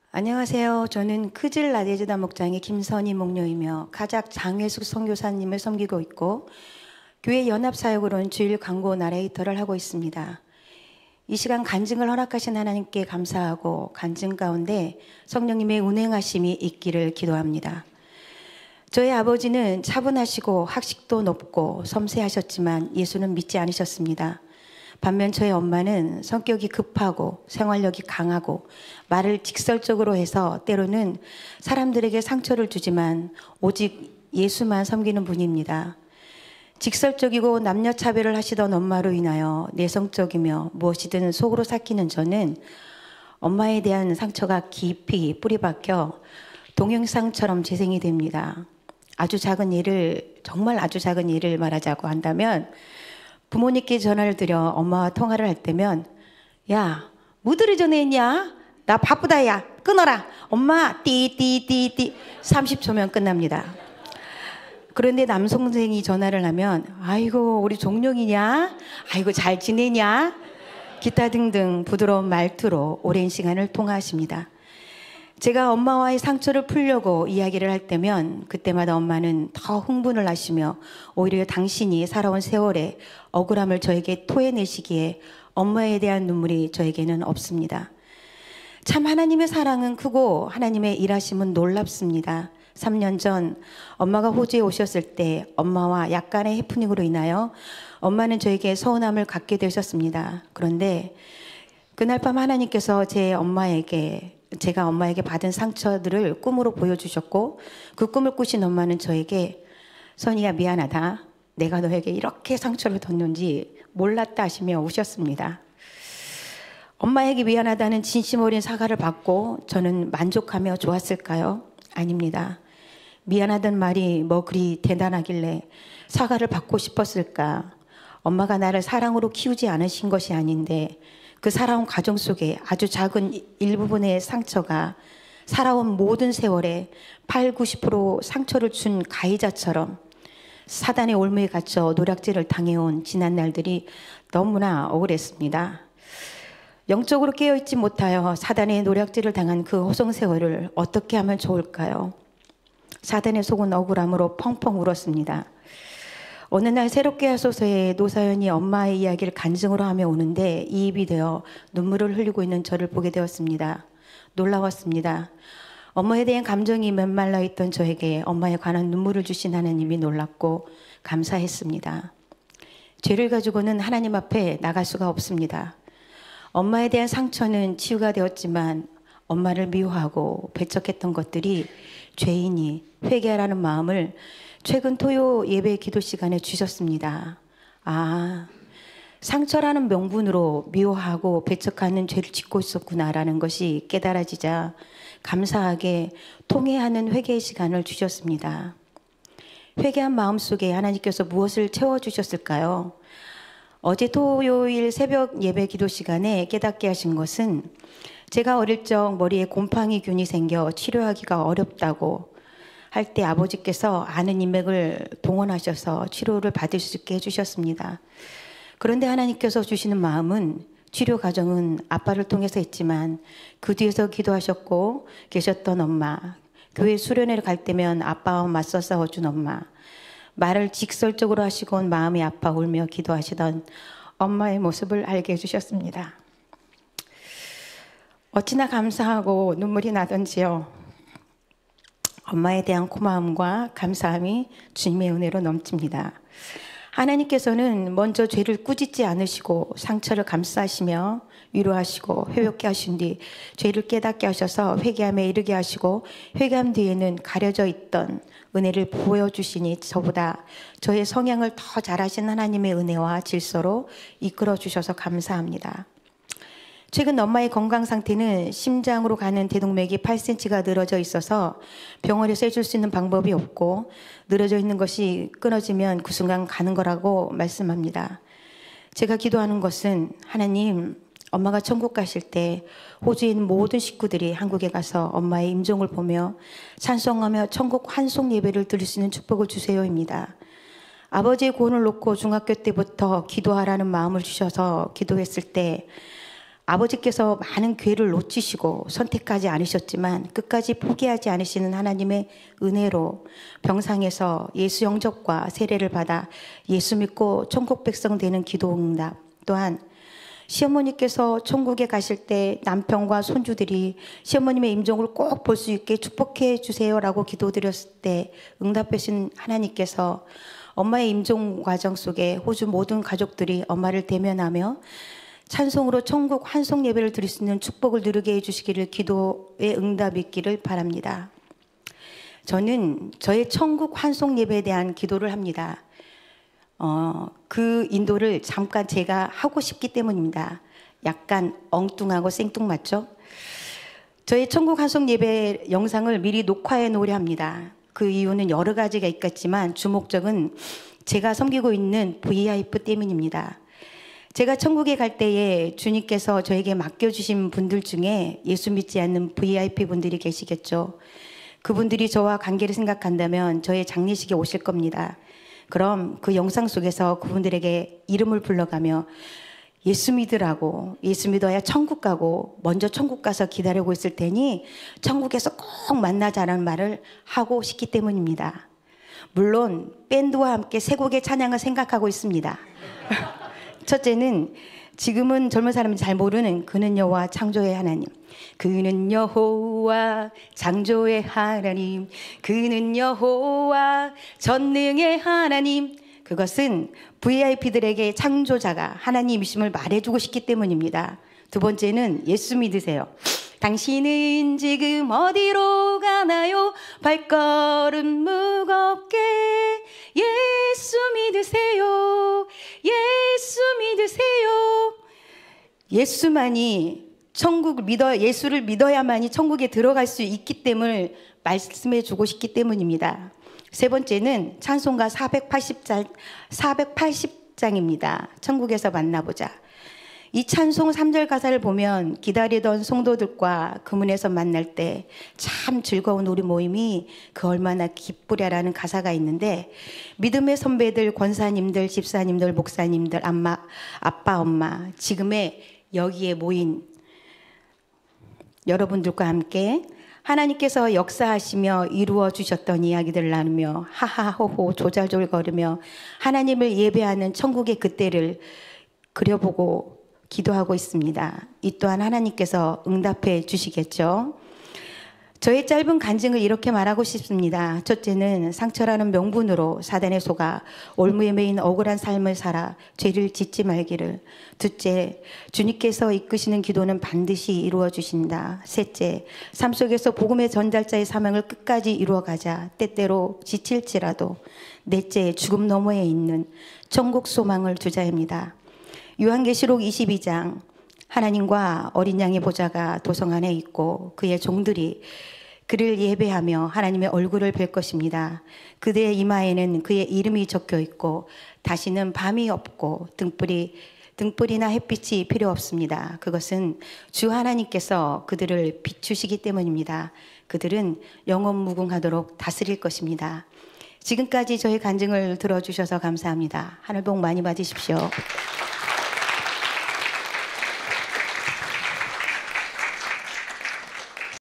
안녕하세요. 저는 크질 나데즈다 목장의 김선희 목녀이며 가작 장회숙 선교사님을 섬기고 있고 교회 연합사역으로는 주일 광고 나레이터를 하고 있습니다. 이 시간 간증을 허락하신 하나님께 감사하고 간증 가운데 성령님의 운행하심이 있기를 기도합니다. 저희 아버지는 차분하시고 학식도 높고 섬세하셨지만 예수는 믿지 않으셨습니다. 반면 저희 엄마는 성격이 급하고 생활력이 강하고 말을 직설적으로 해서 때로는 사람들에게 상처를 주지만 오직 예수만 섬기는 분입니다. 직설적이고 남녀 차별을 하시던 엄마로 인하여 내성적이며 무엇이든 속으로 삭히는 저는 엄마에 대한 상처가 깊이 뿌리박혀 동영상처럼 재생이 됩니다. 정말 아주 작은 예를 말하자고 한다면 부모님께 전화를 드려 엄마와 통화를 할 때면 야, 뭐 들이 전화했냐? 나 바쁘다 야, 끊어라. 엄마 띠띠띠띠 30초면 끝납니다. 그런데 남동생이 전화를 하면 아이고 우리 종룡이냐? 아이고 잘 지내냐? 기타 등등 부드러운 말투로 오랜 시간을 통화하십니다. 제가 엄마와의 상처를 풀려고 이야기를 할 때면 그때마다 엄마는 더 흥분을 하시며 오히려 당신이 살아온 세월에 억울함을 저에게 토해내시기에 엄마에 대한 눈물이 저에게는 없습니다. 참 하나님의 사랑은 크고 하나님의 일하심은 놀랍습니다. 3년 전 엄마가 호주에 오셨을 때 엄마와 약간의 해프닝으로 인하여 엄마는 저에게 서운함을 갖게 되셨습니다. 그런데 그날 밤 하나님께서 제가 엄마에게 받은 상처들을 꿈으로 보여주셨고 그 꿈을 꾸신 엄마는 저에게 선희야 미안하다. 내가 너에게 이렇게 상처를 줬는지 몰랐다 하시며 우셨습니다. 엄마에게 미안하다는 진심 어린 사과를 받고 저는 만족하며 좋았을까요? 아닙니다. 미안하다는 말이 뭐 그리 대단하길래 사과를 받고 싶었을까? 엄마가 나를 사랑으로 키우지 않으신 것이 아닌데 그 살아온 가정 속에 아주 작은 일부분의 상처가 살아온 모든 세월에 8, 90% 상처를 준 가해자처럼 사단의 올무에 갇혀 노략질을 당해온 지난 날들이 너무나 억울했습니다. 영적으로 깨어있지 못하여 사단의 노략질을 당한 그 호송 세월을 어떻게 하면 좋을까요? 사단의 속은 억울함으로 펑펑 울었습니다. 어느 날 새롭게 하소서에 노사연이 엄마의 이야기를 간증으로 하며 오는데 이입이 되어 눈물을 흘리고 있는 저를 보게 되었습니다. 놀라웠습니다. 엄마에 대한 감정이 메말라 있던 저에게 엄마에 관한 눈물을 주신 하나님이 놀랍고 감사했습니다. 죄를 가지고는 하나님 앞에 나갈 수가 없습니다. 엄마에 대한 상처는 치유가 되었지만 엄마를 미워하고 배척했던 것들이 죄인이 회개하라는 마음을 최근 토요 예배 기도 시간에 주셨습니다. 상처라는 명분으로 미워하고 배척하는 죄를 짓고 있었구나라는 것이 깨달아지자 감사하게 통회하는 회개의 시간을 주셨습니다. 회개한 마음속에 하나님께서 무엇을 채워주셨을까요? 어제 토요일 새벽 예배 기도 시간에 깨닫게 하신 것은 제가 어릴 적 머리에 곰팡이균이 생겨 치료하기가 어렵다고 할 때 아버지께서 아는 인맥을 동원하셔서 치료를 받을 수 있게 해주셨습니다. 그런데 하나님께서 주시는 마음은 치료 과정은 아빠를 통해서 했지만 그 뒤에서 기도하셨고 계셨던 엄마, 교회 수련회를 갈 때면 아빠와 맞서 싸워준 엄마, 말을 직설적으로 하시곤 마음이 아파 울며 기도하시던 엄마의 모습을 알게 해주셨습니다. 어찌나 감사하고 눈물이 나던지요. 엄마에 대한 고마움과 감사함이 주님의 은혜로 넘칩니다. 하나님께서는 먼저 죄를 꾸짖지 않으시고 상처를 감싸시며 위로하시고 회복케 하신 뒤 죄를 깨닫게 하셔서 회개함에 이르게 하시고 회개함 뒤에는 가려져 있던 은혜를 보여주시니 저보다 저의 성향을 더 잘하신 하나님의 은혜와 질서로 이끌어 주셔서 감사합니다. 최근 엄마의 건강 상태는 심장으로 가는 대동맥이 8cm가 늘어져 있어서 병원에서 해줄 수 있는 방법이 없고 늘어져 있는 것이 끊어지면 그 순간 가는 거라고 말씀합니다. 제가 기도하는 것은 하나님, 엄마가 천국 가실 때 호주에 있는 모든 식구들이 한국에 가서 엄마의 임종을 보며 찬송하며 천국 환송 예배를 드릴 수 있는 축복을 주세요입니다. 아버지의 구원을 놓고 중학교 때부터 기도하라는 마음을 주셔서 기도했을 때 아버지께서 많은 기회를 놓치시고 선택하지 않으셨지만 끝까지 포기하지 않으시는 하나님의 은혜로 병상에서 예수 영접과 세례를 받아 예수 믿고 천국 백성 되는 기도 응답, 또한 시어머니께서 천국에 가실 때 남편과 손주들이 시어머님의 임종을 꼭 볼 수 있게 축복해 주세요라고 기도드렸을 때 응답하신 하나님께서 엄마의 임종 과정 속에 호주 모든 가족들이 엄마를 대면하며 찬송으로 천국 환송 예배를 드릴 수 있는 축복을 누리게 해주시기를 기도의 응답이 있기를 바랍니다. 저는 저의 천국 환송 예배에 대한 기도를 합니다. 그 인도를 잠깐 제가 하고 싶기 때문입니다. 약간 엉뚱하고 생뚱맞죠? 저의 천국 환송 예배 영상을 미리 녹화해 놓으려 합니다. 그 이유는 여러 가지가 있겠지만 주목적은 제가 섬기고 있는 VIP 때문입니다. 제가 천국에 갈 때에 주님께서 저에게 맡겨주신 분들 중에 예수 믿지 않는 VIP 분들이 계시겠죠. 그분들이 저와 관계를 생각한다면 저의 장례식에 오실 겁니다. 그럼 그 영상 속에서 그분들에게 이름을 불러가며 예수 믿으라고, 예수 믿어야 천국 가고 먼저 천국 가서 기다리고 있을 테니 천국에서 꼭 만나자라는 말을 하고 싶기 때문입니다. 물론 밴드와 함께 세 곡의 찬양을 생각하고 있습니다. 첫째는 지금은 젊은 사람이 잘 모르는 그는 여호와 창조의 하나님, 그는 여호와 창조의 하나님, 그는 여호와 전능의 하나님. 그것은 VIP들에게 창조자가 하나님이심을 말해주고 싶기 때문입니다. 두 번째는 예수 믿으세요. 당신은 지금 어디로 가나요? 발걸음 무겁게 예수 믿으세요. 예수 믿으세요. 예수만이 예수를 믿어야만이 천국에 들어갈 수 있기 때문에 말씀해 주고 싶기 때문입니다. 세 번째는 찬송가 480장입니다. 천국에서 만나보자. 이 찬송 3절 가사를 보면 기다리던 성도들과 그 문에서 만날 때 참 즐거운 우리 모임이 그 얼마나 기쁘랴라는 가사가 있는데, 믿음의 선배들, 권사님들, 집사님들, 목사님들, 아빠, 엄마, 지금의 여기에 모인 여러분들과 함께 하나님께서 역사하시며 이루어 주셨던 이야기들을 나누며 하하호호 조잘조잘거리며 하나님을 예배하는 천국의 그때를 그려보고 기도하고 있습니다. 이 또한 하나님께서 응답해 주시겠죠. 저의 짧은 간증을 이렇게 말하고 싶습니다. 첫째는 상처라는 명분으로 사단에 속아 올무에 매인 억울한 삶을 살아 죄를 짓지 말기를. 둘째, 주님께서 이끄시는 기도는 반드시 이루어 주신다. 셋째, 삶 속에서 복음의 전달자의 사명을 끝까지 이루어가자. 때때로 지칠지라도. 넷째, 죽음 너머에 있는 천국 소망을 두자입니다. 요한계시록 22장, 하나님과 어린 양의 보좌가 도성 안에 있고 그의 종들이 그를 예배하며 하나님의 얼굴을 뵐 것입니다. 그들의 이마에는 그의 이름이 적혀 있고 다시는 밤이 없고 등불이나 햇빛이 필요 없습니다. 그것은 주 하나님께서 그들을 비추시기 때문입니다. 그들은 영원 무궁하도록 다스릴 것입니다. 지금까지 저의 간증을 들어주셔서 감사합니다. 하늘 복 많이 받으십시오.